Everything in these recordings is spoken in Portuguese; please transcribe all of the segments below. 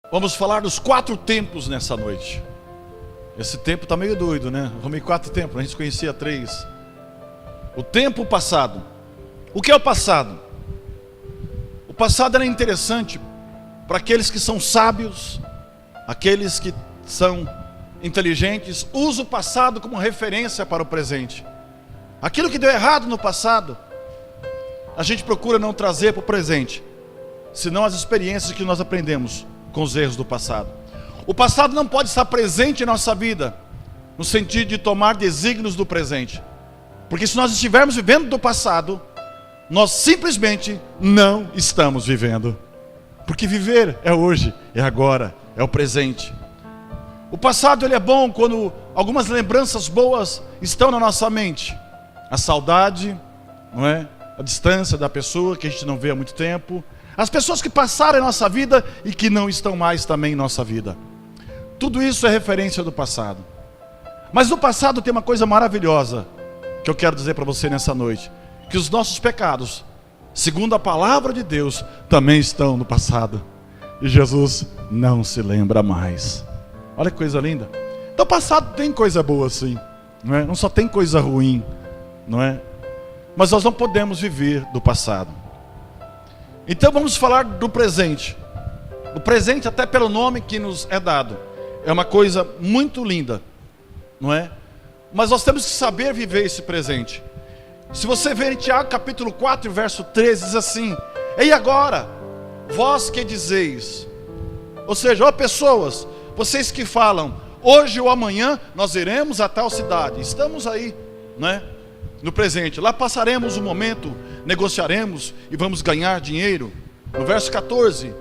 Vamos falar dos 4 tempos nessa noite. Esse tempo está meio doido, né? Arrumei 4 tempos, a gente conhecia 3. O tempo passado. O que é o passado? O passado era interessante para aqueles que são sábios, aqueles que são inteligentes. Usa o passado como referência para o presente. Aquilo que deu errado no passado, a gente procura não trazer para o presente, senão as experiências que nós aprendemos com os erros do passado. O passado não pode estar presente em nossa vida, no sentido de tomar desígnios do presente. Porque se nós estivermos vivendo do passado, nós simplesmente não estamos vivendo. Porque viver é hoje, é agora, é o presente. O passado ele é bom quando algumas lembranças boas estão na nossa mente. A saudade, não é? A distância da pessoa que a gente não vê há muito tempo. As pessoas que passaram em nossa vida e que não estão mais também em nossa vida. Tudo isso é referência do passado. Mas no passado tem uma coisa maravilhosa que eu quero dizer para você nessa noite. Que os nossos pecados, segundo a palavra de Deus, também estão no passado. E Jesus não se lembra mais. Olha que coisa linda. Então o passado tem coisa boa sim, não é? Não só tem coisa ruim, não é? Mas nós não podemos viver do passado. Então vamos falar do presente. O presente, até pelo nome que nos é dado, é uma coisa muito linda, não é? Mas nós temos que saber viver esse presente. Se você ver em Tiago capítulo 4, verso 13, diz assim: e agora, vós que dizeis, ou seja, ó pessoas, vocês que falam, hoje ou amanhã nós iremos a tal cidade, estamos aí, né? No presente, lá passaremos um momento, negociaremos e vamos ganhar dinheiro. No verso 14: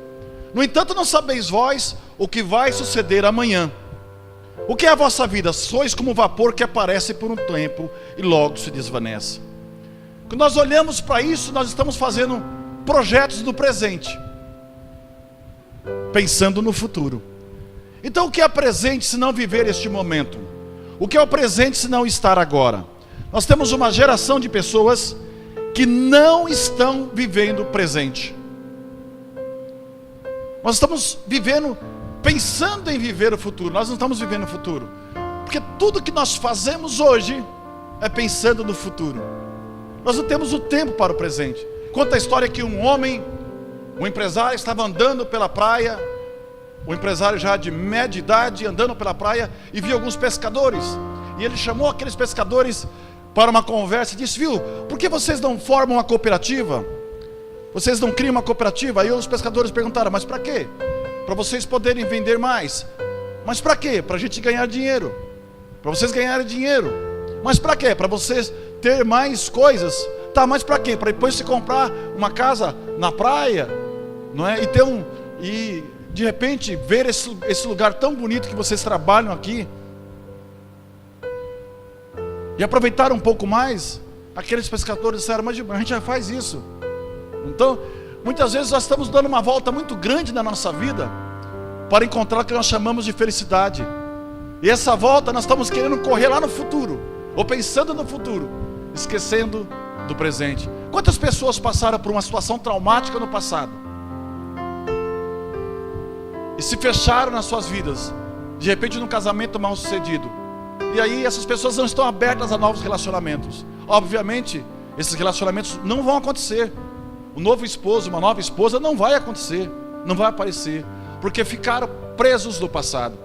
no entanto não sabeis vós o que vai suceder amanhã. O que é a vossa vida? Sois como vapor que aparece por um tempo e logo se desvanece. Quando nós olhamos para isso, nós estamos fazendo projetos do presente, pensando no futuro. Então o que é presente se não viver este momento? O que é o presente se não estar agora? Nós temos uma geração de pessoas que não estão vivendo o presente. Nós estamos vivendo, pensando em viver o futuro. Nós não estamos vivendo o futuro, porque tudo que nós fazemos hoje é pensando no futuro. Nós não temos o tempo para o presente. Conta a história que um homem, um empresário, estava andando pela praia. O empresário já de média idade, andando pela praia, e viu alguns pescadores. E ele chamou aqueles pescadores para uma conversa e disse: viu, por que vocês não formam uma cooperativa? Vocês não criam uma cooperativa? Aí os pescadores perguntaram: mas para quê? Para vocês poderem vender mais. Mas para quê? Para a gente ganhar dinheiro. Para vocês ganharem dinheiro. Mas para quê? Para vocês ter mais coisas. Tá, mas para quê? Para depois se comprar uma casa na praia, não é? E de repente ver esse lugar tão bonito que vocês trabalham aqui, e aproveitar um pouco mais. Aqueles pescadores disseram: mas a gente já faz isso. Então, muitas vezes nós estamos dando uma volta muito grande na nossa vida para encontrar o que nós chamamos de felicidade. E essa volta nós estamos querendo correr lá no futuro, ou pensando no futuro, esquecendo do presente. Quantas pessoas passaram por uma situação traumática no passado e se fecharam nas suas vidas, de repente num casamento mal sucedido, e aí essas pessoas não estão abertas a novos relacionamentos. Obviamente esses relacionamentos não vão acontecer. Um novo esposo, uma nova esposa não vai acontecer, não vai aparecer, porque ficaram presos no passado.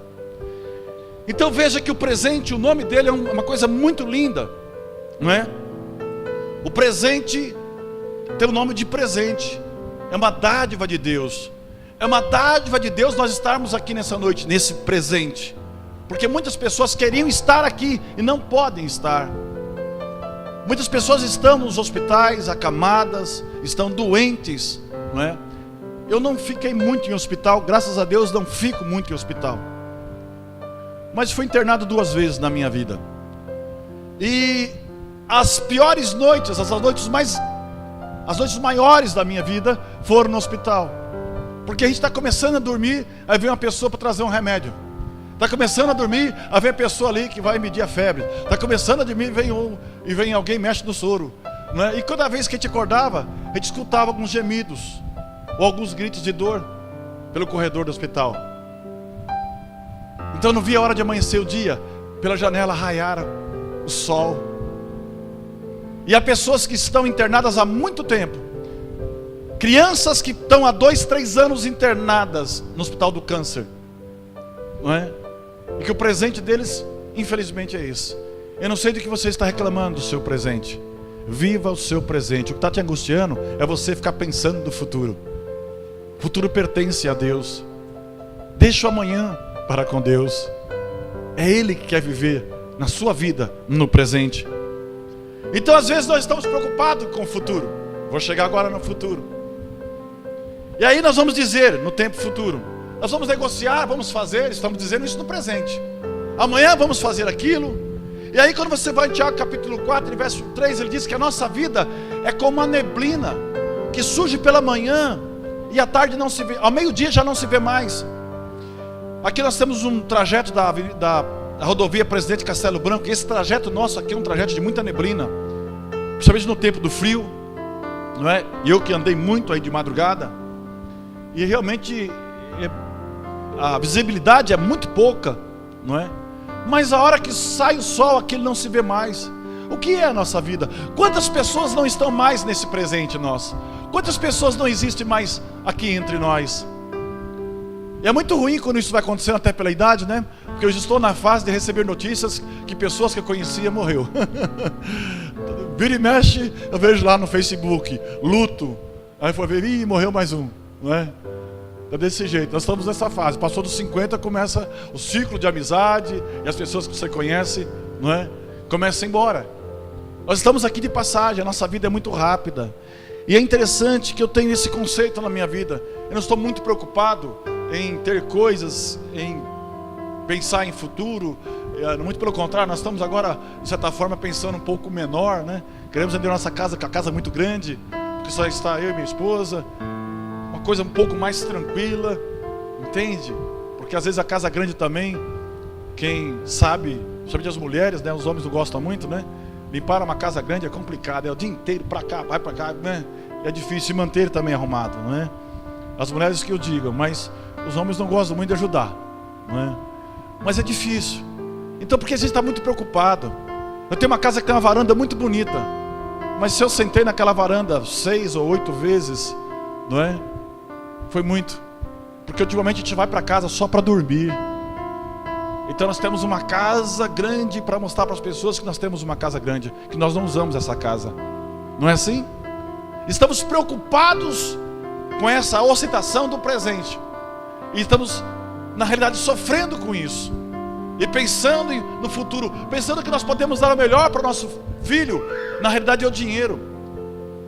Então veja que o presente, o nome dele é uma coisa muito linda, não é? O presente tem o nome de presente, é uma dádiva de Deus. É uma dádiva de Deus nós estarmos aqui nessa noite, nesse presente. Porque muitas pessoas queriam estar aqui e não podem estar. Muitas pessoas estão nos hospitais, acamadas, estão doentes, não é? Eu não fiquei muito em hospital, graças a Deus não fico muito em hospital. Mas fui internado 2 vezes na minha vida. E as piores noites, as noites maiores da minha vida foram no hospital. Porque a gente está começando a dormir, aí vem uma pessoa para trazer um remédio. Está começando a dormir, aí vem a pessoa ali que vai medir a febre. Está começando a dormir, vem alguém mexe no soro, né? E toda vez que a gente acordava, a gente escutava alguns gemidos ou alguns gritos de dor pelo corredor do hospital. Então eu não via a hora de amanhecer o dia, pela janela raiar o sol. E há pessoas que estão internadas há muito tempo, crianças que estão há 2, 3 anos internadas no hospital do câncer, não é? E que o presente deles, infelizmente, é esse. Eu não sei do que você está reclamando do seu presente. Viva o seu presente. O que está te angustiando é você ficar pensando no futuro. O futuro pertence a Deus. Deixa o amanhã para com Deus. É Ele que quer viver na sua vida, no presente. Então às vezes nós estamos preocupados com o futuro. Vou chegar agora no futuro. E aí nós vamos dizer, no tempo futuro, nós vamos negociar, vamos fazer, estamos dizendo isso no presente. Amanhã vamos fazer aquilo. E aí quando você vai em Tiago capítulo 4, verso 3, ele diz que a nossa vida é como uma neblina que surge pela manhã e à tarde não se vê, ao meio-dia já não se vê mais. Aqui nós temos um trajeto da rodovia Presidente Castelo Branco, e esse trajeto nosso aqui é um trajeto de muita neblina, principalmente no tempo do frio, não é? E eu que andei muito aí de madrugada, e realmente a visibilidade é muito pouca, não é? Mas a hora que sai o sol, aquilo não se vê mais. O que é a nossa vida? Quantas pessoas não estão mais nesse presente nosso? Quantas pessoas não existem mais aqui entre nós? E é muito ruim quando isso vai acontecendo, até pela idade, né? Porque eu estou na fase de receber notícias que pessoas que eu conhecia morreu. Vira e mexe, eu vejo lá no Facebook, luto. Aí foi ver, morreu mais um, não é? É desse jeito, nós estamos nessa fase. Passou dos 50, começa o ciclo de amizade, e as pessoas que você conhece, não é? Começam a ir embora. Nós estamos aqui de passagem, a nossa vida é muito rápida. E é interessante que eu tenho esse conceito na minha vida. Eu não estou muito preocupado em ter coisas, em pensar em futuro. Muito pelo contrário, nós estamos agora, de certa forma, pensando um pouco menor, né? Queremos vender nossa casa, que a casa é muito grande, porque só está eu e minha esposa. Uma coisa um pouco mais tranquila, entende? Porque às vezes a casa grande também, quem sabe, principalmente as mulheres, né? Os homens não gostam muito, né? Limpar uma casa grande é complicado, é o dia inteiro para cá, vai para cá, né? É difícil manter também arrumado, não é? As mulheres que eu digo, mas os homens não gostam muito de ajudar, não é? Mas é difícil. Então porque a gente está muito preocupado. Eu tenho uma casa que tem uma varanda muito bonita, mas se eu sentei naquela varanda 6 ou 8 vezes, não é? Foi muito. Porque ultimamente a gente vai para casa só para dormir. Então nós temos uma casa grande para mostrar para as pessoas que nós temos uma casa grande, que nós não usamos essa casa. Não é assim? Estamos preocupados com essa ostentação do presente. E estamos, na realidade, sofrendo com isso. E pensando no futuro, pensando que nós podemos dar o melhor para o nosso filho, na realidade é o dinheiro.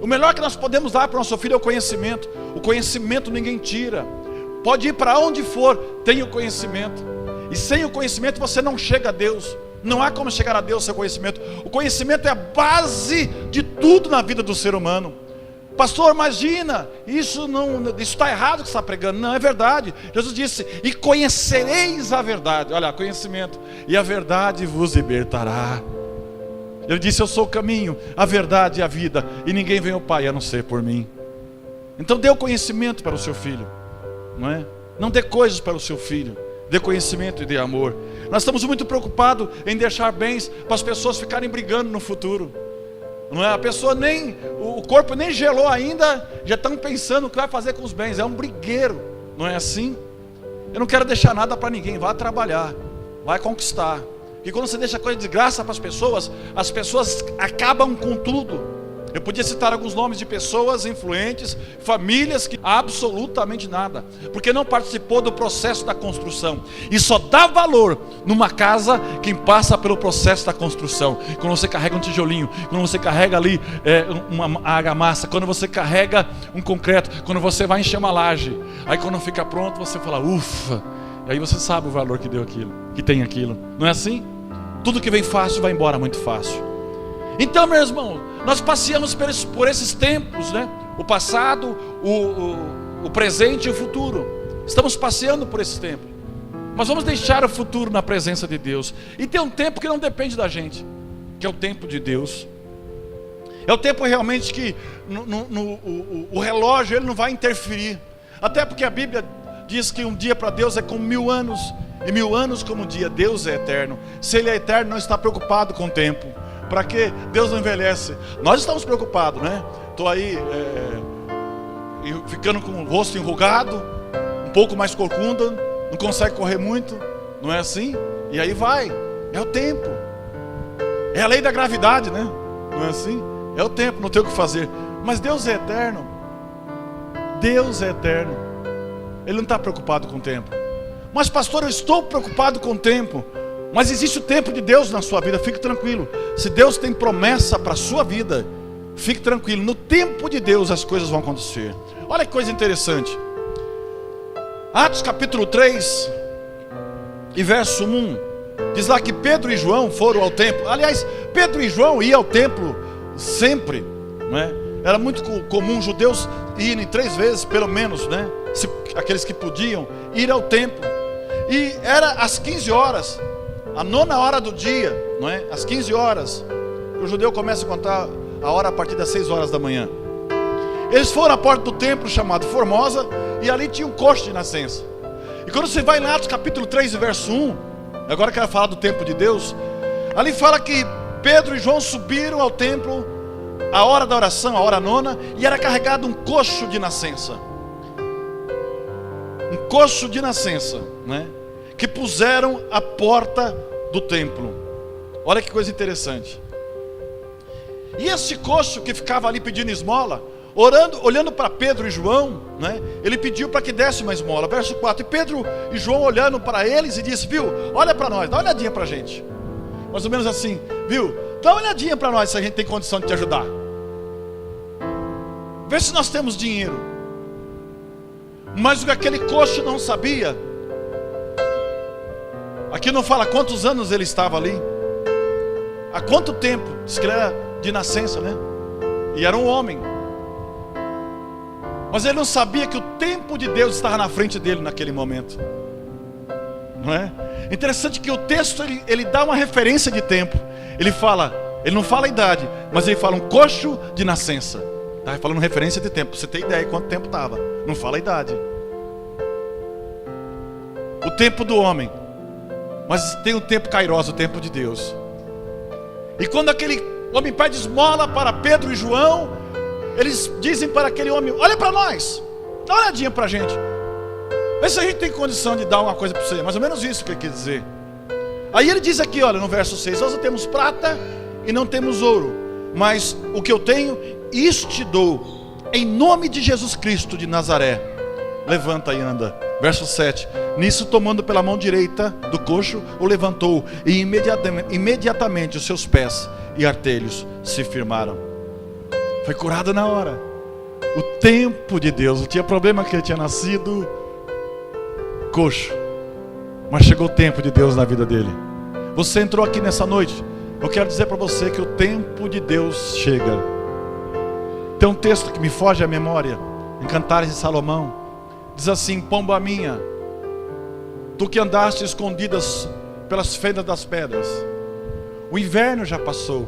O melhor que nós podemos dar para o nosso filho é o conhecimento. O conhecimento ninguém tira. Pode ir para onde for, tenha o conhecimento. E sem o conhecimento você não chega a Deus. Não há como chegar a Deus sem conhecimento. O conhecimento é a base de tudo na vida do ser humano. Pastor, imagina, isso está errado que você está pregando. Não, é verdade. Jesus disse, e conhecereis a verdade. Olha, conhecimento. E a verdade vos libertará. Ele disse, eu sou o caminho, a verdade e a vida. E ninguém vem ao Pai a não ser por mim. Então dê o conhecimento para o seu filho. Não é? Não dê coisas para o seu filho. Dê conhecimento e dê amor. Nós estamos muito preocupados em deixar bens para as pessoas ficarem brigando no futuro. Não é? A pessoa nem, o corpo nem gelou ainda, já estão pensando o que vai fazer com os bens. É um brigueiro, não é assim? Eu não quero deixar nada para ninguém. Vá trabalhar, vai conquistar. Porque quando você deixa coisa de graça para as pessoas acabam com tudo. Eu podia citar alguns nomes de pessoas influentes, famílias que absolutamente nada, porque não participou do processo da construção. E só dá valor numa casa quem passa pelo processo da construção. Quando você carrega um tijolinho, quando você carrega ali uma argamassa, quando você carrega um concreto, quando você vai encher uma laje, aí quando fica pronto você fala, ufa, e aí você sabe o valor que deu aquilo, que tem aquilo. Não é assim? Tudo que vem fácil vai embora muito fácil. Então, meu irmão, nós passeamos por esses tempos, né? O passado, o presente e o futuro. Estamos passeando por esse tempo. Mas vamos deixar o futuro na presença de Deus. E tem um tempo que não depende da gente, que é o tempo de Deus. É o tempo realmente que o relógio ele não vai interferir. Até porque a Bíblia diz que um dia para Deus é como 1000 anos. e 1000 anos como um dia. Deus é eterno. Se Ele é eterno, não está preocupado com o tempo. Para quê? Deus não envelhece. Nós estamos preocupados, né? Estou aí ficando com o rosto enrugado, um pouco mais corcunda, não consegue correr muito, não é assim? E aí vai, é o tempo. É a lei da gravidade, né? Não é assim? É o tempo, não tem o que fazer. Mas Deus é eterno. Deus é eterno. Ele não está preocupado com o tempo. Mas pastor, eu estou preocupado com o tempo. Mas existe o tempo de Deus na sua vida, fique tranquilo. Se Deus tem promessa para a sua vida, fique tranquilo. No tempo de Deus as coisas vão acontecer. Olha que coisa interessante. Atos capítulo 3 e verso 1. Diz lá que Pedro e João foram ao templo. Aliás, Pedro e João iam ao templo sempre, não é? Era muito comum judeus irem 3 vezes, pelo menos, né? Aqueles que podiam ir ao templo. E era às 15 horas, a 9ª hora do dia, não é? Às 15 horas. O judeu começa a contar a hora a partir das 6 horas da manhã. Eles foram à porta do templo chamado Formosa, e ali tinha um coxo de nascença. E quando você vai em Atos capítulo 3, verso 1, agora eu quero falar do templo de Deus. Ali fala que Pedro e João subiram ao templo a hora da oração, a hora 9ª, e era carregado um coxo de nascença. Um coxo de nascença, né? Que puseram à porta do templo. Olha que coisa interessante. E esse coxo que ficava ali pedindo esmola, olhando para Pedro e João, né? Ele pediu para que desse uma esmola. Verso 4. E Pedro e João olhando para eles e disse: viu, olha para nós, dá uma olhadinha para a gente. Mais ou menos assim, viu, dá uma olhadinha para nós se a gente tem condição de te ajudar. Vê se nós temos dinheiro. Mas o que aquele coxo não sabia, aqui não fala quantos anos ele estava ali, há quanto tempo. Diz que ele era de nascença, né? E era um homem. Mas ele não sabia que o tempo de Deus estava na frente dele naquele momento, não é? Interessante que o texto ele dá uma referência de tempo. Ele não fala a idade, mas ele fala um coxo de nascença. Está falando referência de tempo. Você tem ideia de quanto tempo estava? Não fala a idade. O tempo do homem. Mas tem o tempo kairos, o tempo de Deus. E quando aquele homem pede esmola para Pedro e João, eles dizem para aquele homem: olha para nós, dá uma olhadinha para a gente, vê se a gente tem condição de dar uma coisa para você. Mais ou menos isso que ele quer dizer. Aí ele diz aqui, olha, no verso 6: nós não temos prata e não temos ouro, mas o que eu tenho, isso te dou, em nome de Jesus Cristo de Nazaré, levanta e anda. Verso 7: nisso, tomando pela mão direita do coxo, o levantou, e imediatamente os seus pés e artelhos se firmaram. Foi curado na hora. O tempo de Deus. Não tinha problema que ele tinha nascido coxo, mas chegou o tempo de Deus na vida dele. Você entrou aqui nessa noite, eu quero dizer para você que o tempo de Deus chega. Tem um texto que me foge à memória, em Cantares de Salomão. Diz assim: pomba minha, tu que andaste escondidas pelas fendas das pedras, o inverno já passou,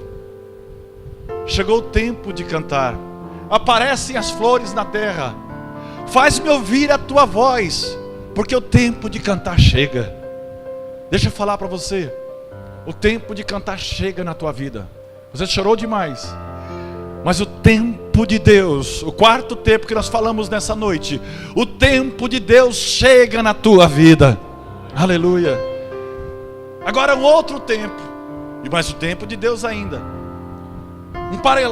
chegou o tempo de cantar. Aparecem as flores na terra, faz-me ouvir a tua voz, porque o tempo de cantar chega. Deixa eu falar para você, o tempo de cantar chega na tua vida. Você chorou demais, mas o tempo de Deus, o quarto tempo que nós falamos nessa noite, o tempo de Deus chega na tua vida. Aleluia. Agora um outro tempo, e mais o tempo de Deus ainda.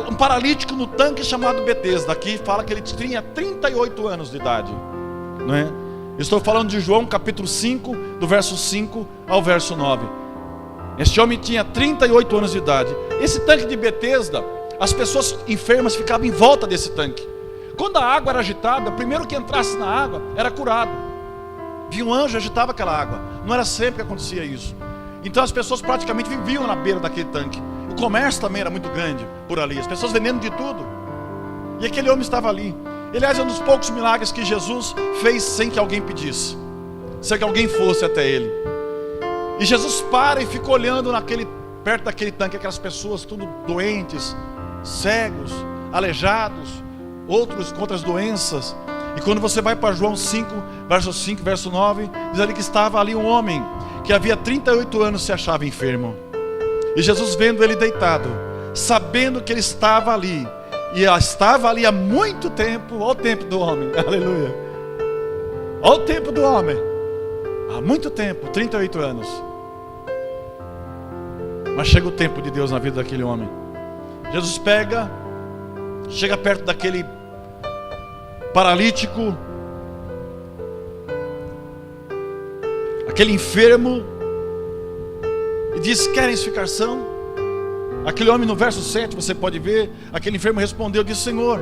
Um paralítico no tanque chamado Betesda. Aqui fala que ele tinha 38 anos de idade, não é? Estou falando de João capítulo 5, do verso 5 ao verso 9. Este homem tinha 38 anos de idade. Esse tanque de Betesda, as pessoas enfermas ficavam em volta desse tanque. Quando a água era agitada, o primeiro que entrasse na água era curado. Vinha um anjo e agitava aquela água. Não era sempre que acontecia isso. Então as pessoas praticamente viviam na beira daquele tanque. O comércio também era muito grande por ali, as pessoas vendendo de tudo. E aquele homem estava ali. Aliás, é um dos poucos milagres que Jesus fez sem que alguém pedisse, sem que alguém fosse até ele. E Jesus para e fica olhando perto daquele tanque, aquelas pessoas tudo doentes, cegos, aleijados, outros com outras doenças. E quando você vai para João 5, verso 5, verso 9, diz ali que estava ali um homem que havia 38 anos se achava enfermo. E Jesus, vendo ele deitado, sabendo que ele estava ali, e estava ali há muito tempo, olha o tempo do homem, aleluia. Olha o tempo do homem, há muito tempo, 38 anos. Mas chega o tempo de Deus na vida daquele homem. Jesus chega perto daquele paralítico, aquele enfermo, e diz: queres ficar são? Aquele homem, no verso 7, você pode ver, aquele enfermo respondeu, disse: Senhor,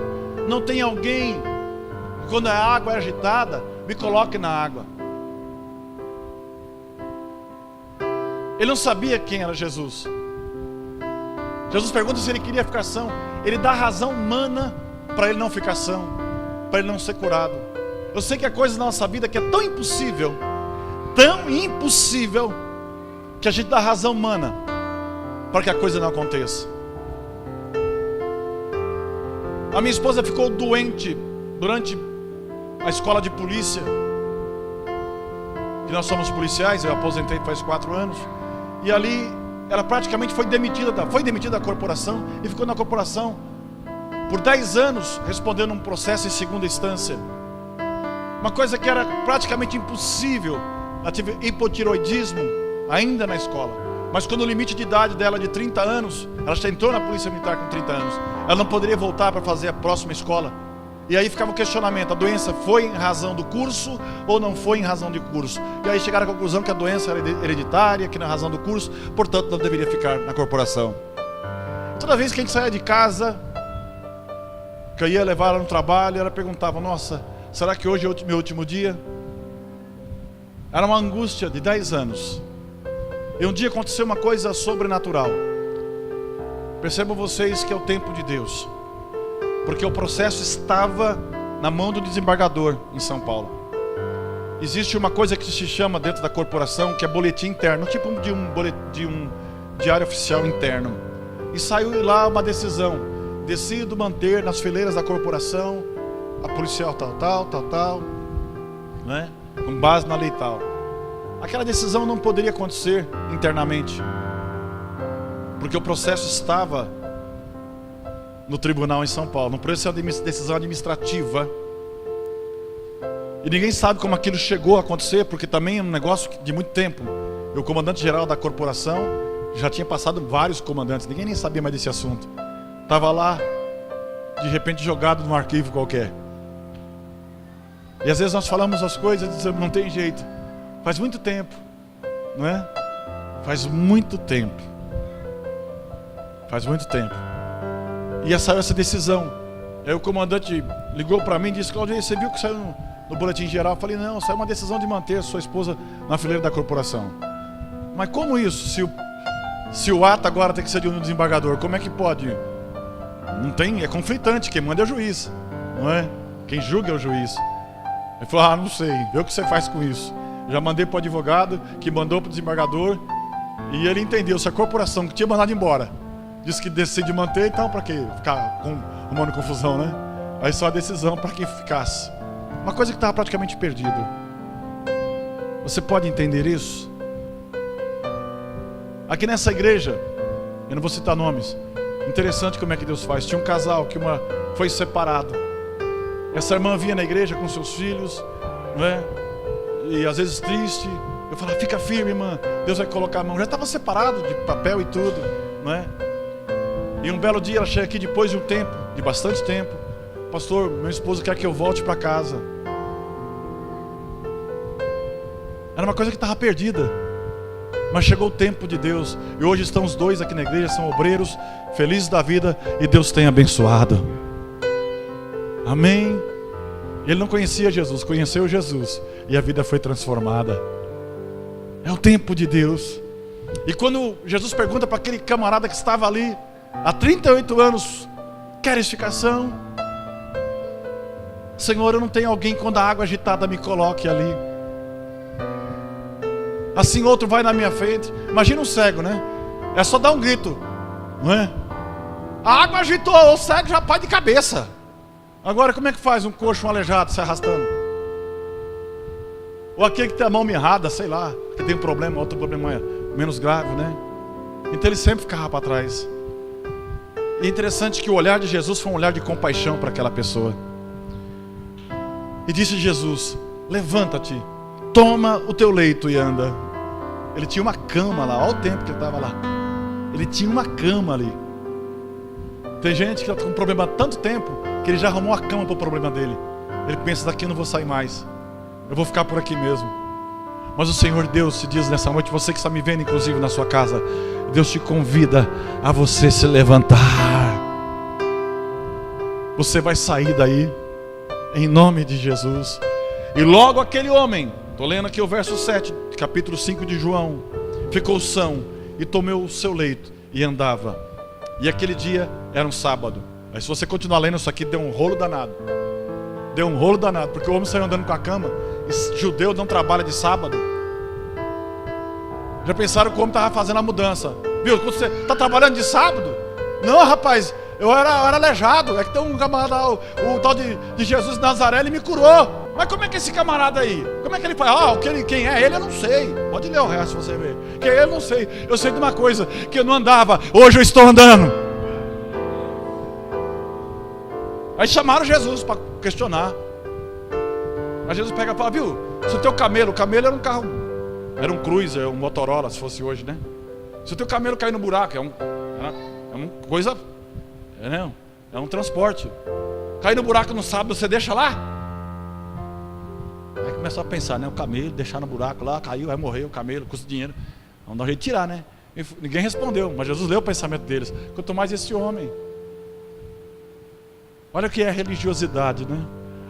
não tem alguém que quando a água é agitada, me coloque na água. Ele não sabia quem era Jesus. Jesus pergunta se ele queria ficar são. Ele dá razão humana para ele não ficar são, para ele não ser curado. Eu sei que há coisas na nossa vida que é tão impossível, que a gente dá razão humana para que a coisa não aconteça. A minha esposa ficou doente durante a escola de polícia, que nós somos policiais, eu aposentei faz 4 anos, e ali ela praticamente foi demitida da corporação, e ficou na corporação por 10 anos, respondendo um processo em segunda instância. Uma coisa que era praticamente impossível. Ela teve hipotiroidismo ainda na escola, mas quando o limite de idade dela de 30 anos, ela já entrou na polícia militar com 30 anos, ela não poderia voltar para fazer a próxima escola. E aí ficava o questionamento: a doença foi em razão do curso ou não foi em razão do curso? E aí chegaram à conclusão que a doença era hereditária, que não é razão do curso, portanto não deveria ficar na corporação. Toda vez que a gente saía de casa, que eu ia levar ela no trabalho, ela perguntava: nossa, será que hoje é o meu último dia? Era uma angústia de 10 anos. E um dia aconteceu uma coisa sobrenatural. Percebam vocês que é o tempo de Deus, porque o processo estava na mão do desembargador em São Paulo. Existe uma coisa que se chama dentro da corporação, que é boletim interno, tipo de um diário oficial interno. E saiu lá uma decisão: decido manter nas fileiras da corporação a policial tal, né? Com base na lei tal. Aquela decisão não poderia acontecer internamente, porque o processo estava no tribunal em São Paulo, no processo de decisão administrativa. E ninguém sabe como aquilo chegou a acontecer, porque também é um negócio de muito tempo. E o comandante-geral da corporação já tinha passado vários comandantes, ninguém nem sabia mais desse assunto. Estava lá, de repente, jogado num arquivo qualquer. E às vezes nós falamos as coisas e dizemos: não tem jeito. Faz muito tempo, não é? Faz muito tempo. E saiu essa decisão. Aí o comandante ligou para mim e disse: Claudio, você viu que saiu no boletim geral? Eu falei: não, saiu uma decisão de manter a sua esposa na fileira da corporação. Mas como isso? Se o ato agora tem que ser de um desembargador, como é que pode? Não tem, é conflitante, quem manda é o juiz, não é? Quem julga é o juiz. Ele falou: não sei, vê o que você faz com isso. Já mandei para o advogado, que mandou para o desembargador, e ele entendeu. Se a corporação que tinha mandado embora disse que decide manter, então para que ficar arrumando confusão, né? Aí só a decisão para que ficasse. Uma coisa que estava praticamente perdida. Você pode entender isso? Aqui nessa igreja, eu não vou citar nomes, interessante como é que Deus faz. Tinha um casal que foi separado. Essa irmã vinha na igreja com seus filhos, não é? E às vezes triste. Eu falava: fica firme, irmã, Deus vai colocar a mão. Já estava separado de papel e tudo, não é? E um belo dia ela chega aqui depois de um tempo, de bastante tempo: pastor, meu esposo quer que eu volte para casa. Era uma coisa que estava perdida, mas chegou o tempo de Deus. E hoje estão os dois aqui na igreja, são obreiros, felizes da vida, e Deus tem abençoado. Amém. Ele não conhecia Jesus, conheceu Jesus, e a vida foi transformada. É o tempo de Deus. E quando Jesus pergunta para aquele camarada que estava ali há 38 anos: queres ficar são? Senhor, eu não tenho alguém quando a água agitada me coloque ali. Assim outro vai na minha frente. Imagina um cego, né? É só dar um grito, não é? A água agitou, o cego já vai de cabeça. Agora, como é que faz um coxo, um aleijado se arrastando? Ou aquele que tem a mão mirrada, sei lá, que tem um problema, outro problema menos grave, né? Então ele sempre ficava para trás. E é interessante que o olhar de Jesus foi um olhar de compaixão para aquela pessoa. E disse Jesus: levanta-te, toma o teu leito e anda. Ele tinha uma cama lá, olha o tempo que ele estava lá. Ele tinha uma cama ali. Tem gente que está com problema há tanto tempo que ele já arrumou a cama para o problema dele. Ele pensa: daqui eu não vou sair mais, eu vou ficar por aqui mesmo. Mas o Senhor Deus te diz nessa noite, você que está me vendo inclusive na sua casa, Deus te convida a você se levantar. Você vai sair daí, em nome de Jesus. E logo aquele homem, estou lendo aqui o verso 7, capítulo 5 de João, ficou são e tomou o seu leito e andava. E aquele dia era um sábado. Aí se você continuar lendo isso aqui, deu um rolo danado. Deu um rolo danado, porque o homem saiu andando com a cama. E judeu não trabalha de sábado. Já pensaram que o homem estava fazendo a mudança? Viu, você está trabalhando de sábado? Não, rapaz, eu era aleijado. É que tem um camarada lá, o tal de Jesus de Nazaré, ele me curou. Mas como é que é esse camarada aí? Como é que ele faz? Quem é ele eu não sei. Pode ler o resto se você ver. Quem é ele eu não sei. Eu sei de uma coisa, que eu não andava, hoje eu estou andando. Aí chamaram Jesus para questionar. Aí Jesus pega e fala: viu, se o teu camelo era um carro, era um Cruiser, um Motorola, se fosse hoje, né? Se o teu camelo cair no buraco, é uma coisa, é um transporte. Cair no buraco no sábado, você deixa lá? Aí começou a pensar, né? O camelo, deixar no buraco lá, caiu, vai morrer o camelo, custa dinheiro. Vamos dar um jeito de tirar, né? E ninguém respondeu, mas Jesus leu o pensamento deles. Quanto mais esse homem. Olha o que é religiosidade, né?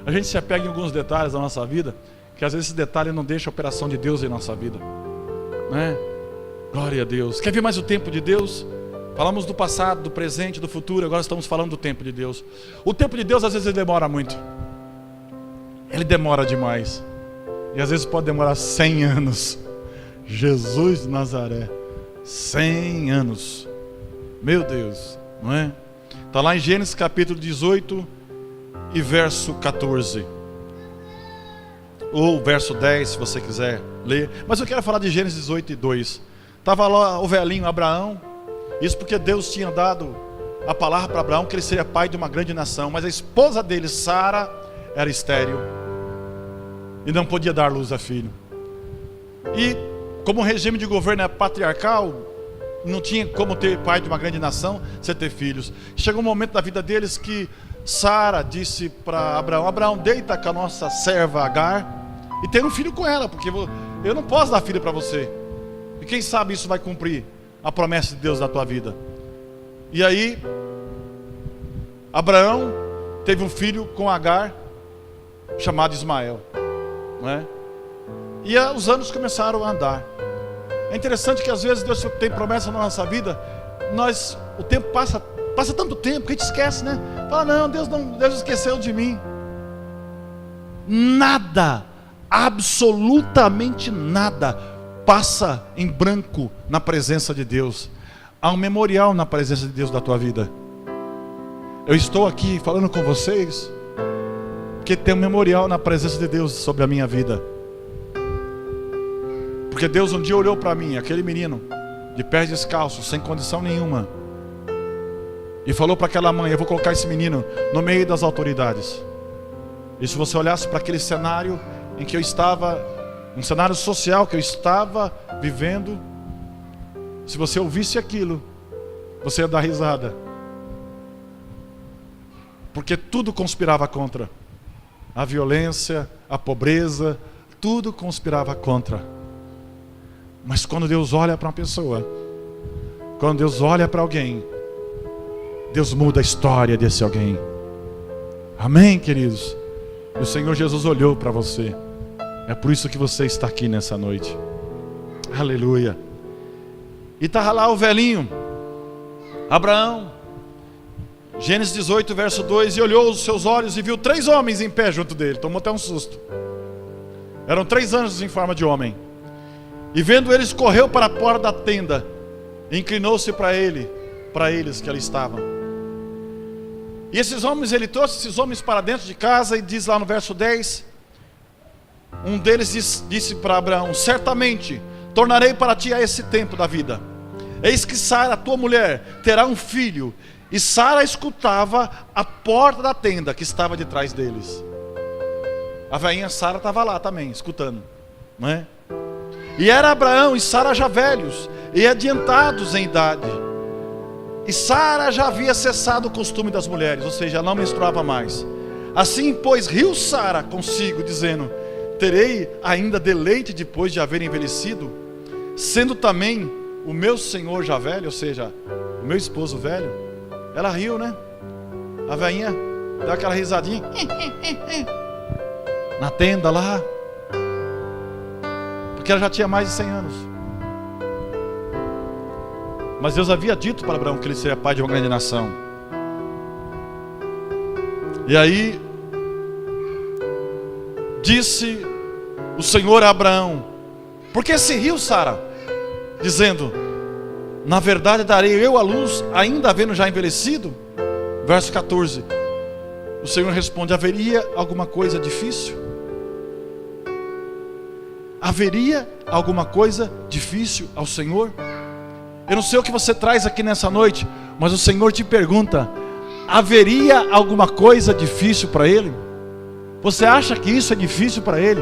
A gente se apega em alguns detalhes da nossa vida, que às vezes esse detalhe não deixa a operação de Deus em nossa vida, né? Glória a Deus. Quer ver mais o tempo de Deus? Falamos do passado, do presente, do futuro. Agora estamos falando do tempo de Deus. O tempo de Deus às vezes ele demora muito. Ele demora demais. E às vezes pode demorar 100 anos. Jesus de Nazaré, 100 anos. Meu Deus, não é? Está lá em Gênesis capítulo 18 e verso 14. Ou verso 10, se você quiser ler. Mas eu quero falar de Gênesis 18 e 2. Estava lá o velhinho Abraão. Isso porque Deus tinha dado a palavra para Abraão que ele seria pai de uma grande nação. Mas a esposa dele, Sara, era estéril e não podia dar luz a filho. E como o regime de governo é patriarcal, não tinha como ter pai de uma grande nação sem ter filhos. Chegou um momento da vida deles que Sara disse para Abraão: Abraão, deita com a nossa serva Agar e tem um filho com ela, porque eu não posso dar filho para você. E quem sabe isso vai cumprir a promessa de Deus na tua vida. E aí Abraão teve um filho com Agar chamado Ismael, não é? E os anos começaram a andar. É interessante que às vezes Deus tem promessa na nossa vida, o tempo passa tanto tempo que a gente esquece, né? Fala: não, Deus esqueceu de mim. Nada, absolutamente nada passa em branco na presença de Deus. Há um memorial na presença de Deus da tua vida. Eu estou aqui falando com vocês porque tem um memorial na presença de Deus sobre a minha vida. Porque Deus um dia olhou para mim, aquele menino de pés descalços, sem condição nenhuma, e falou para aquela mãe: eu vou colocar esse menino no meio das autoridades. E se você olhasse para aquele cenário em que eu estava, um cenário social que eu estava vivendo, se você ouvisse aquilo, você ia dar risada. Porque tudo conspirava contra. A violência, a pobreza, tudo conspirava contra. Mas quando Deus olha para uma pessoa, quando Deus olha para alguém, Deus muda a história desse alguém. Amém, queridos? E o Senhor Jesus olhou para você. É por isso que você está aqui nessa noite. Aleluia. E estava lá o velhinho Abraão, Gênesis 18, verso 2: e olhou os seus olhos e viu 3 homens em pé junto dele. Tomou até um susto. Eram 3 anjos em forma de homem. E vendo eles, correu para a porta da tenda, inclinou-se para eles que ali estavam. E esses homens, ele trouxe esses homens para dentro de casa e diz lá no verso 10, um deles disse para Abraão: certamente tornarei para ti a esse tempo da vida. Eis que Sara, tua mulher, terá um filho. E Sara escutava a porta da tenda que estava de trás deles. A velhinha Sara estava lá também, escutando, não é? E era Abraão e Sara já velhos e adiantados em idade. E Sara já havia cessado o costume das mulheres, ou seja, não menstruava mais. Assim, pois, riu Sara consigo, dizendo: terei ainda deleite depois de haver envelhecido, sendo também o meu senhor já velho, ou seja, o meu esposo velho. Ela riu, né? A velhinha deu aquela risadinha na tenda lá, porque ela já tinha mais de 100 anos. Mas Deus havia dito para Abraão que ele seria pai de uma grande nação. E aí disse o Senhor a Abraão: por que se riu Sara? Dizendo: na verdade darei eu a luz, ainda havendo já envelhecido? Verso 14, o Senhor responde: haveria alguma coisa difícil? Haveria alguma coisa difícil ao Senhor? Eu não sei o que você traz aqui nessa noite, mas o Senhor te pergunta: haveria alguma coisa difícil para Ele? Você acha que isso é difícil para Ele?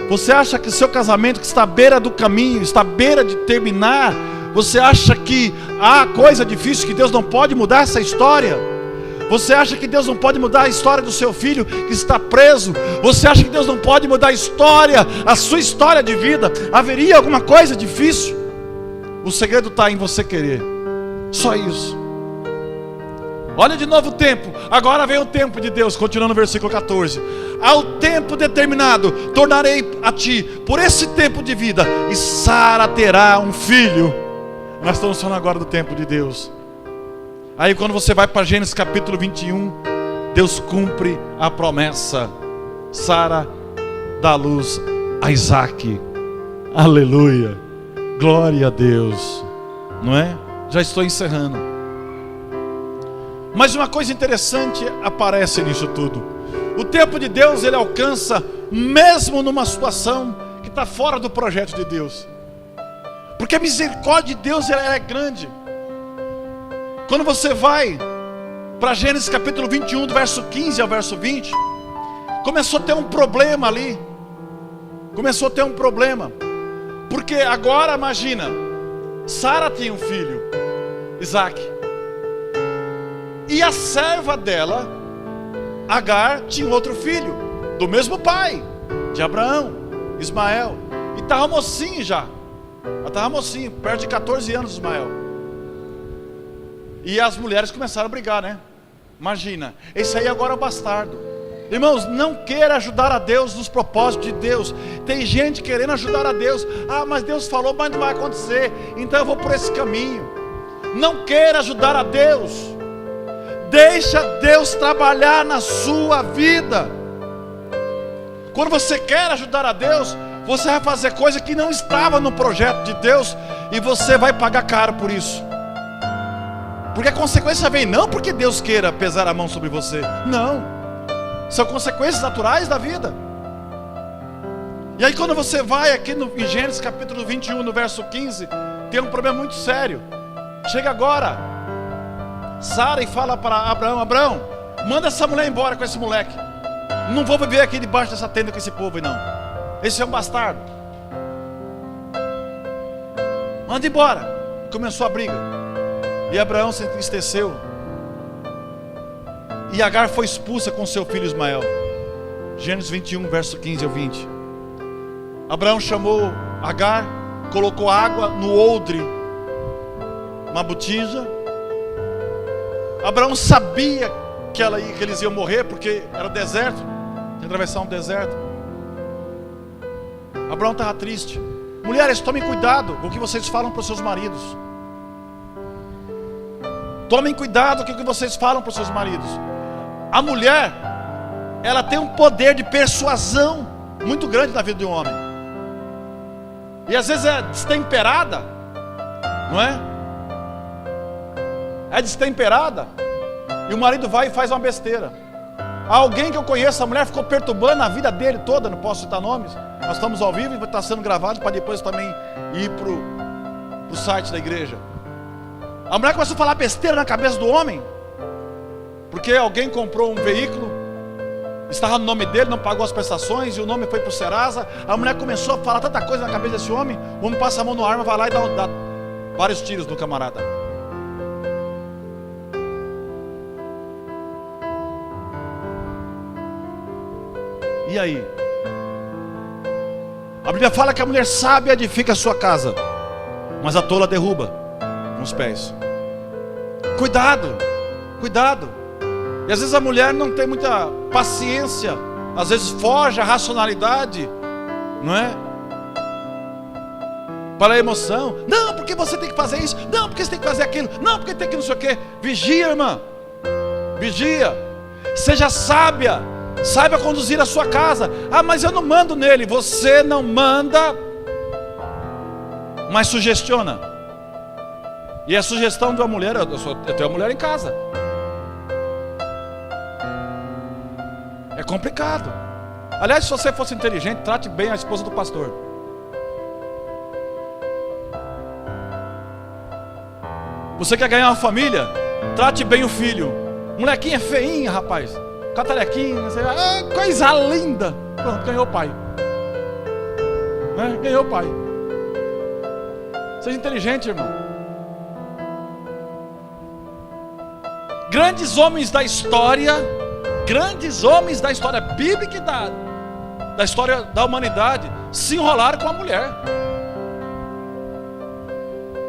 Você acha que o seu casamento, que está à beira do caminho, está à beira de terminar, você acha que há coisa difícil, que Deus não pode mudar essa história? Você acha que Deus não pode mudar a história do seu filho que está preso? Você acha que Deus não pode mudar a história, a sua história de vida? Haveria alguma coisa difícil? O segredo está em você querer, só isso. Olha de novo o tempo, agora vem o tempo de Deus, continuando no versículo 14. Ao tempo determinado, tornarei a ti por esse tempo de vida, e Sara terá um filho. Nós estamos falando agora do tempo de Deus. Aí quando você vai para Gênesis capítulo 21, Deus cumpre a promessa. Sara dá luz a Isaac. Aleluia, glória a Deus, não é? Já estou encerrando. Mas uma coisa interessante aparece nisso tudo. O tempo de Deus, ele alcança mesmo numa situação que está fora do projeto de Deus. Porque a misericórdia de Deus, ela é grande. Quando você vai para Gênesis capítulo 21, do verso 15 ao verso 20, começou a ter um problema ali. Começou a ter um problema. Porque agora, imagina, Sara tinha um filho, Isaac. E a serva dela, Agar, tinha outro filho, do mesmo pai, de Abraão, Ismael. E estava mocinho já. Ela estava mocinho, perto de 14 anos, Ismael. E as mulheres começaram a brigar, né? Imagina, esse aí agora é o bastardo. Irmãos, não queira ajudar a Deus nos propósitos de Deus. Tem gente querendo ajudar a Deus. Ah, mas Deus falou, mas não vai acontecer, então eu vou por esse caminho. Não queira ajudar a Deus. Deixa Deus trabalhar na sua vida. Quando você quer ajudar a Deus, você vai fazer coisa que não estava no projeto de Deus, e você vai pagar caro por isso. Porque a consequência vem não porque Deus queira pesar a mão sobre você, não, são consequências naturais da vida. E aí quando você vai aqui em Gênesis capítulo 21, no verso 15, tem um problema muito sério. Chega agora Sara e fala para Abraão: Abraão, manda essa mulher embora com esse moleque. Não vou viver aqui debaixo dessa tenda com esse povo, não. Esse é um bastardo. Manda embora. Começou a briga. E Abraão se entristeceu. E Agar foi expulsa com seu filho Ismael. Gênesis 21, verso 15 ao 20. Abraão chamou Agar, colocou água no odre, uma botija. Abraão sabia que eles iam morrer, porque era deserto, tinha que atravessar um deserto. Abraão estava triste. Mulheres, tomem cuidado com o que vocês falam para os seus maridos. Tomem cuidado com o que vocês falam para os seus maridos. A mulher, ela tem um poder de persuasão muito grande na vida de um homem. E às vezes é destemperada, não é? É destemperada. E o marido vai e faz uma besteira. Alguém que eu conheço, a mulher ficou perturbando a vida dele toda, não posso citar nomes. Nós estamos ao vivo e está sendo gravado para depois também ir para o site da igreja. A mulher começou a falar besteira na cabeça do homem, porque alguém comprou um veículo, estava no nome dele, não pagou as prestações, e o nome foi para o Serasa. A mulher começou a falar tanta coisa na cabeça desse homem. O homem passa a mão no arma, vai lá e dá vários tiros no camarada. E aí? A Bíblia fala que a mulher sábia edifica a sua casa, mas a tola derruba com os pés. Cuidado, cuidado. E às vezes a mulher não tem muita paciência, às vezes foge à racionalidade, não é? Para a emoção. Não, porque você tem que fazer isso. Não, porque você tem que fazer aquilo. Não, porque tem que não sei o quê. Vigia, irmã. Vigia. Seja sábia. Saiba conduzir a sua casa. Ah, mas eu não mando nele. Você não manda, mas sugestiona. E a sugestão de uma mulher, eu tenho uma mulher em casa. É complicado. Aliás, se você fosse inteligente, trate bem a esposa do pastor. Você quer ganhar uma família? Trate bem o filho. Molequinha é feinha, rapaz. Catalequinha, coisa linda. Pronto, ganhou o pai. Ganhou o pai. Seja inteligente, irmão. Grandes homens da história bíblica e da história da humanidade se enrolaram com a mulher.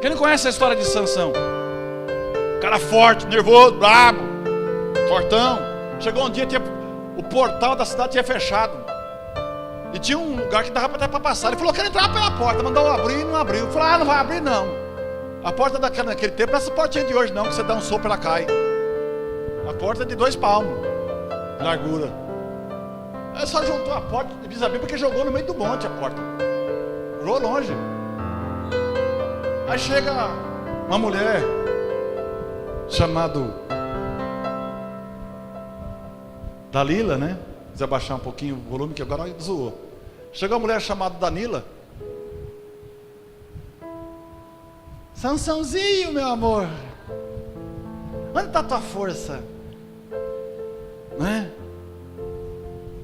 Quem não conhece a história de Sansão? Cara forte, nervoso, brabo, fortão. Chegou um dia, o portal da cidade tinha fechado. E tinha um lugar que dava até para passar. Ele falou, quero entrar pela porta. Mandou abrir e não abriu. Ele falou, não vai abrir não. A porta daquele tempo não é essa portinha de hoje não, que você dá um sopro ela cai. A porta é de 2 palmos de largura. Aí só juntou a porta, diz a Bíblia, porque jogou no meio do monte a porta. Jogou longe. Aí chega uma mulher chamada Dalila, né? Quiser baixar um pouquinho o volume, que agora zoou. Chegou uma mulher chamada Dalila. Sansãozinho, meu amor, onde está a tua força? Né?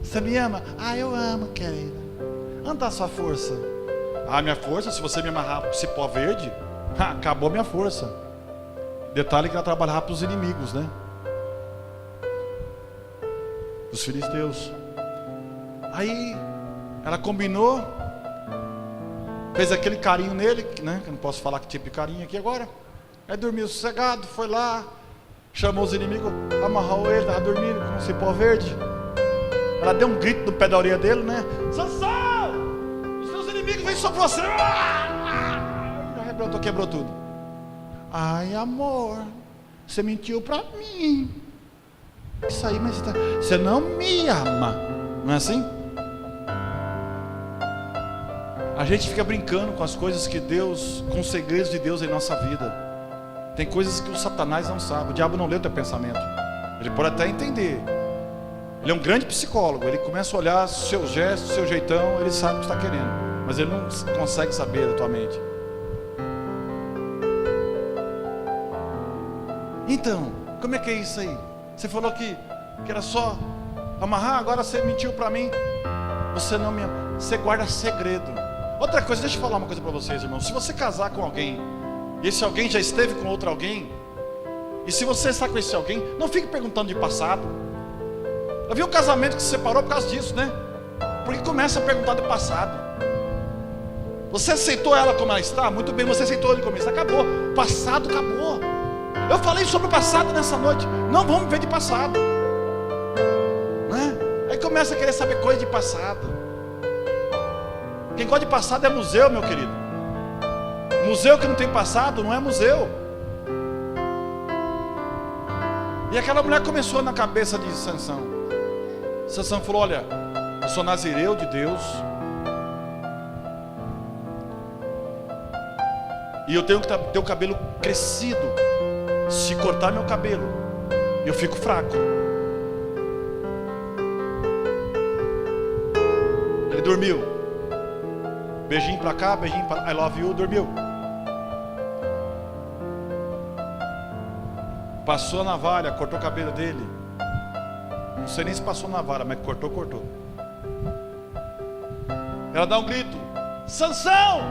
Você me ama? Ah, eu amo, querida. Onde está a sua força? Ah, minha força, se você me amarrar para o cipó verde, acabou minha força. Detalhe que ela trabalhava para os inimigos, né? Os filisteus. Aí ela combinou, fez aquele carinho nele, né? Que eu não posso falar que tipo de carinho aqui agora. Aí dormiu sossegado, foi lá, chamou os inimigos, amarrou ele, estava dormindo com um cipó verde. Ela deu um grito no pé da orelha dele, né? Sansão, os seus inimigos vêm sobre você. Arrebentou, quebrou tudo. Ai, amor, você mentiu pra mim. Isso aí, mas você não me ama. Não é assim? A gente fica brincando com as coisas que Deus, com os segredos de Deus em nossa vida. Tem coisas que o Satanás não sabe. O diabo não lê o teu pensamento. Ele pode até entender. Ele é um grande psicólogo. Ele começa a olhar seus gestos, seu jeitão. Ele sabe o que está querendo, mas ele não consegue saber da tua mente. Então, como é que é isso aí? Você falou que era só amarrar, agora você mentiu para mim. Você não me ama. Você guarda segredo. Outra coisa, deixa eu falar uma coisa para vocês, irmãos. Se você casar com alguém, e esse alguém já esteve com outro alguém, e se você está com esse alguém, não fique perguntando de passado. Eu vi um casamento que se separou por causa disso, né? Porque começa a perguntar do passado. Você aceitou ela como ela está? Muito bem, você aceitou ele como ele está. Acabou, passado acabou. Eu falei sobre o passado nessa noite. Não vamos viver de passado, né? Aí começa a querer saber coisa de passado. Quem gosta de passado é museu, meu querido. Museu que não tem passado não é museu. E aquela mulher começou na cabeça de Sansão. Sansão falou, olha, eu sou nazireu de Deus, e eu tenho que ter o cabelo crescido. Se cortar meu cabelo, eu fico fraco. Ele dormiu. Beijinho pra cá, beijinho pra... I love you, dormiu. Passou a navalha, cortou o cabelo dele. Não sei nem se passou a navalha, mas cortou. Ela dá um grito: Sansão,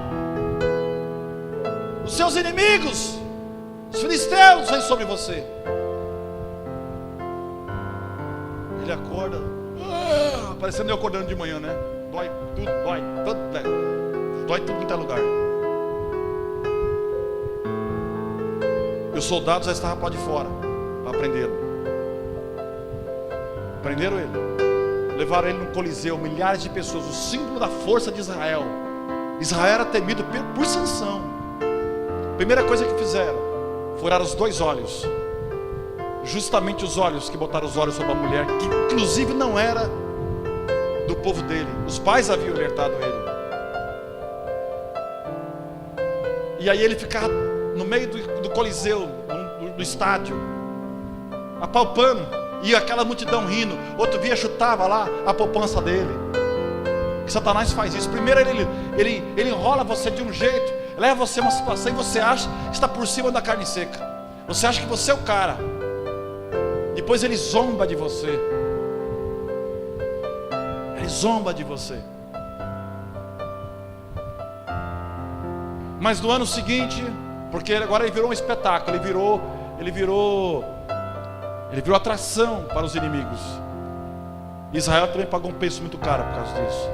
os seus inimigos, os filisteus, vêm sobre você. Ele acorda, parecendo eu acordando de manhã, né? Dói tudo, dói tudo em tal lugar. E os soldados já estavam para de fora para prendê-lo. Prenderam ele, levaram ele no Coliseu, milhares de pessoas, o símbolo da força de Israel. Israel era temido por Sansão. Primeira coisa que fizeram, furaram os 2 olhos, justamente os olhos que botaram os olhos sobre a mulher, que inclusive não era do povo dele. Os pais haviam libertado ele. E aí ele ficava no meio do Coliseu, do estádio, apalpando, e aquela multidão rindo. Outro via, chutava lá a poupança dele. Que Satanás faz isso. Primeiro ele enrola você de um jeito, leva você a uma situação e você acha que está por cima da carne seca. Você acha que você é o cara. Depois ele zomba de você. Ele zomba de você. Mas no ano seguinte, porque agora ele virou um espetáculo, ele virou atração para os inimigos. Israel também pagou um preço muito caro por causa disso.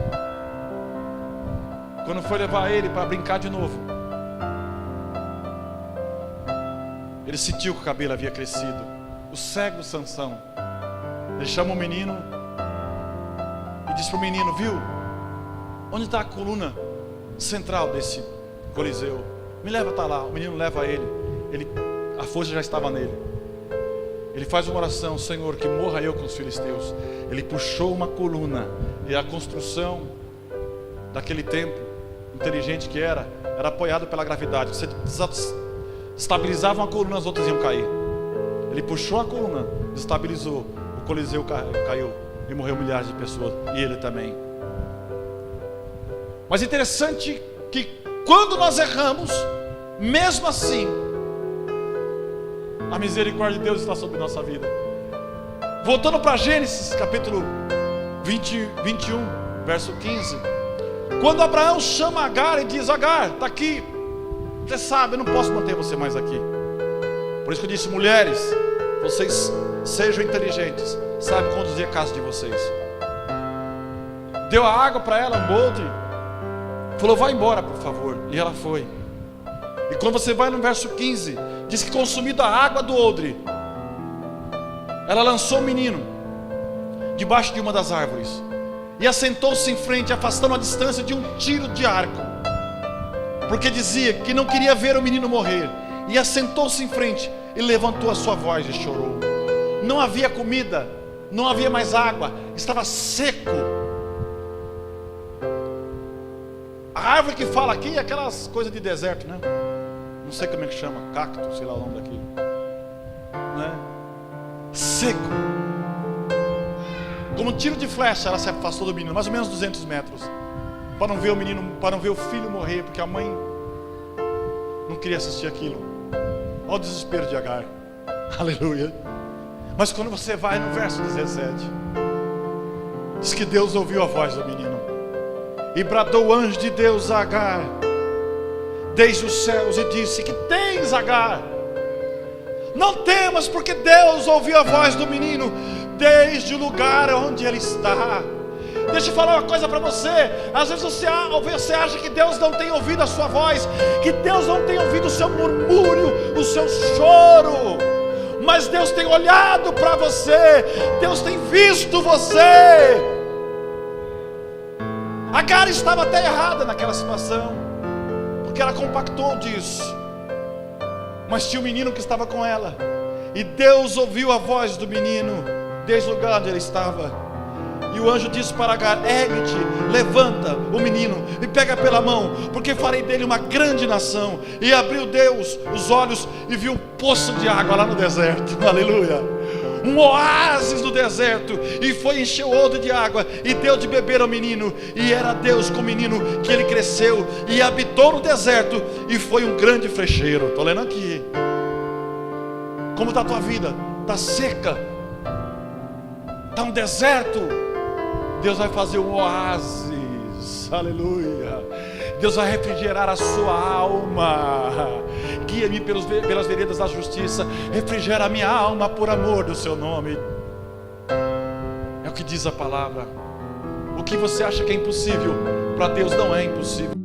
Quando foi levar ele para brincar de novo, ele sentiu que o cabelo havia crescido. O cego Sansão, ele chama o menino e diz para o menino: viu, onde está a coluna central desse Coliseu? Me leva até lá. O menino leva ele, a força já estava nele. Ele faz uma oração: Senhor, que morra eu com os filisteus. Ele puxou uma coluna, e a construção daquele templo, inteligente que era apoiado pela gravidade. Você estabilizava uma coluna, as outras iam cair. Ele puxou a coluna, desestabilizou, o Coliseu caiu e morreu milhares de pessoas, e ele também. Mas é interessante que quando nós erramos, mesmo assim, a misericórdia de Deus está sobre nossa vida. Voltando para Gênesis capítulo 21, verso 15. Quando Abraão chama Agar e diz: Agar, está aqui, você sabe, eu não posso manter você mais aqui. Por isso que eu disse: mulheres, vocês sejam inteligentes, saibam conduzir a casa de vocês. Deu a água para ela, um bolde, falou: vai embora por favor. E ela foi. E quando você vai no verso 15, diz que consumida a água do odre, ela lançou o menino debaixo de uma das árvores e assentou-se em frente, afastando a distância de um tiro de arco, porque dizia que não queria ver o menino morrer. E assentou-se em frente e levantou a sua voz e chorou. Não havia comida, não havia mais água, estava seco. A árvore que fala aqui é aquelas coisas de deserto, né? Não sei como é que chama, cacto, sei lá o nome daquilo, né? Seco. Como um tiro de flecha, ela se afastou do menino, mais ou menos 200 metros, para não ver o menino, para não ver o filho morrer, porque a mãe não queria assistir aquilo. Olha o desespero de Agar. Aleluia. Mas quando você vai no verso 17, diz que Deus ouviu a voz do menino e bradou o anjo de Deus a Agar desde os céus e disse: que tens, Agar? Não temas, porque Deus ouviu a voz do menino desde o lugar onde ele está. Deixa eu falar uma coisa para você. Às vezes você acha que Deus não tem ouvido a sua voz, que Deus não tem ouvido o seu murmúrio, o seu choro. Mas Deus tem olhado para você, Deus tem visto você. Agar estava até errada naquela situação, porque ela compactou disso. Mas tinha um menino que estava com ela, e Deus ouviu a voz do menino desde o lugar onde ele estava. E o anjo disse para Agar: ergue-te, levanta o menino e pega pela mão, porque farei dele uma grande nação. E abriu Deus os olhos e viu um poço de água lá no deserto. Aleluia. um oásis no deserto, e foi encher o odre de água, e deu de beber ao menino, e era Deus com o menino, que ele cresceu, e habitou no deserto, e foi um grande frecheiro. Estou lendo aqui. Como está a tua vida? Está seca? Está um deserto? Deus vai fazer um oásis, aleluia. Deus vai refrigerar a sua alma. Guia-me pelas veredas da justiça, refrigera a minha alma por amor do seu nome. É o que diz a palavra. O que você acha que é impossível, para Deus não é impossível.